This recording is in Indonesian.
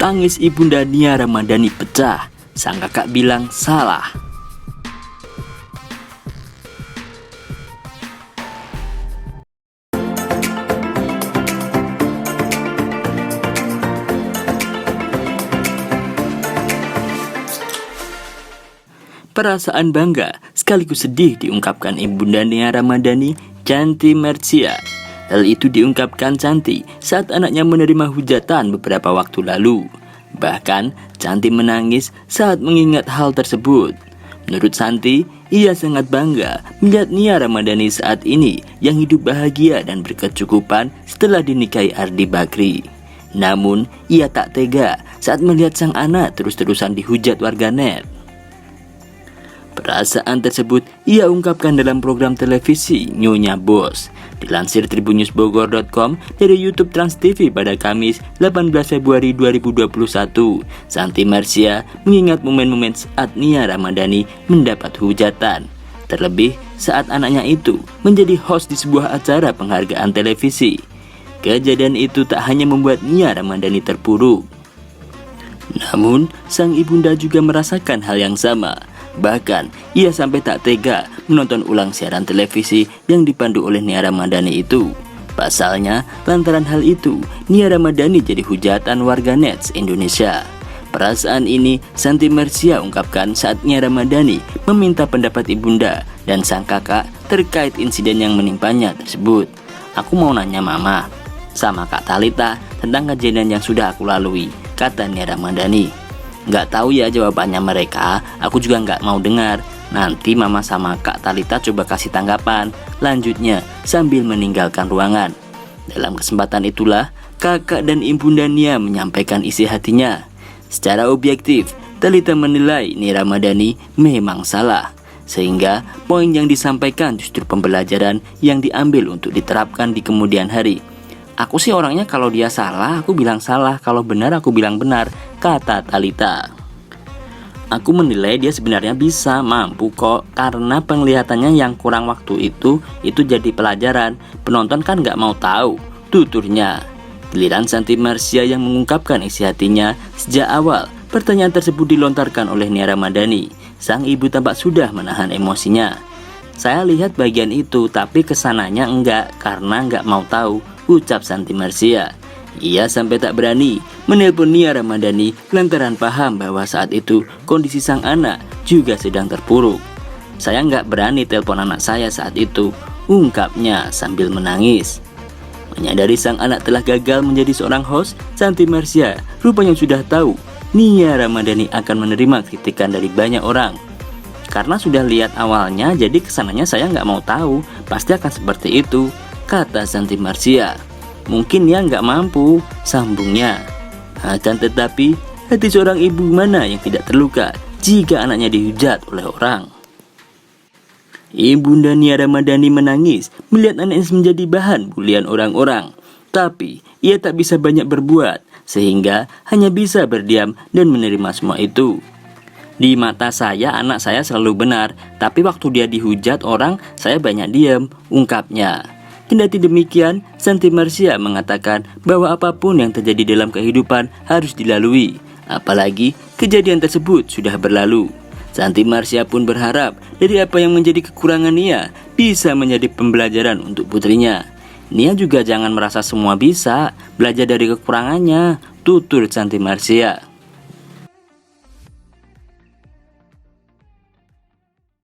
Tangis ibunda Nia Ramadhani pecah. Sang kakak bilang salah. Perasaan bangga sekaligus sedih diungkapkan ibunda Nia Ramadhani, Chanty Marcia. Hal itu diungkapkan Chanty saat anaknya menerima hujatan beberapa waktu lalu. Bahkan Chanty menangis saat mengingat hal tersebut. Menurut Chanty, ia sangat bangga melihat Nia Ramadhani saat ini yang hidup bahagia dan berkecukupan setelah dinikahi Ardi Bakri. Namun ia tak tega saat melihat sang anak terus-terusan dihujat warganet. Perasaan tersebut ia ungkapkan dalam program televisi Nyonya Bos. Dilansir tribunnewsbogor.com dari YouTube Trans TV pada Kamis 18 Februari 2021, Chanty Marcia mengingat momen-momen saat Nia Ramadhani mendapat hujatan. Terlebih saat anaknya itu menjadi host di sebuah acara penghargaan televisi. Kejadian itu tak hanya membuat Nia Ramadhani terpuruk, namun sang ibunda juga merasakan hal yang sama. Bahkan ia sampai tak tega menonton ulang siaran televisi yang dipandu oleh Nia Ramadhani itu. Pasalnya lantaran hal itu Nia Ramadhani jadi hujatan warganet Indonesia. Perasaan ini Chanty Marcia ungkapkan saat Nia Ramadhani meminta pendapat ibunda dan sang kakak terkait insiden yang menimpanya tersebut. "Aku mau nanya mama sama Kak Talita tentang kejadian yang sudah aku lalui," kata Nia Ramadhani. "Nggak tahu ya jawabannya mereka, aku juga nggak mau dengar. Nanti mama sama Kak Talita coba kasih tanggapan," lanjutnya sambil meninggalkan ruangan. Dalam kesempatan itulah kakak dan ibunda Nia menyampaikan isi hatinya. Secara objektif, Talita menilai Nia Ramadhani memang salah, sehingga poin yang disampaikan justru pembelajaran yang diambil untuk diterapkan di kemudian hari. "Aku sih orangnya kalau dia salah, aku bilang salah, kalau benar aku bilang benar," kata Talita. "Aku menilai dia sebenarnya bisa, mampu kok, karena penglihatannya yang kurang waktu itu jadi pelajaran. Penonton kan gak mau tahu," tuturnya. Giliran Chanty Marcia yang mengungkapkan isi hatinya. Sejak awal pertanyaan tersebut dilontarkan oleh Nia Ramadhani, sang ibu tampak sudah menahan emosinya. "Saya lihat bagian itu, tapi kesananya enggak, karena enggak mau tahu," ucap Chanty Marcia. Ia sampai tak berani menelpon Nia Ramadhani lantaran paham bahwa saat itu kondisi sang anak juga sedang terpuruk. "Saya nggak berani telepon anak saya saat itu," ungkapnya sambil menangis. Menyadari sang anak telah gagal menjadi seorang host, Chanty Marcia rupanya sudah tahu Nia Ramadhani akan menerima kritikan dari banyak orang. "Karena sudah lihat awalnya, jadi kesananya saya nggak mau tahu, pasti akan seperti itu," kata Chanty Marcia. "Mungkin dia nggak mampu," sambungnya. Akan tetapi hati seorang ibu mana yang tidak terluka jika anaknya dihujat oleh orang. Ibunda Nia Ramadhani menangis melihat anaknya menjadi bahan bulian orang-orang. Tapi ia tak bisa banyak berbuat, sehingga hanya bisa berdiam dan menerima semua itu. "Di mata saya anak saya selalu benar, tapi waktu dia dihujat orang saya banyak diam," ungkapnya. Kendati demikian, Chanty Marcia mengatakan bahwa apapun yang terjadi dalam kehidupan harus dilalui, apalagi kejadian tersebut sudah berlalu. Chanty Marcia pun berharap dari apa yang menjadi kekurangan Nia bisa menjadi pembelajaran untuk putrinya. "Nia juga jangan merasa semua bisa, belajar dari kekurangannya," tutur Chanty Marcia.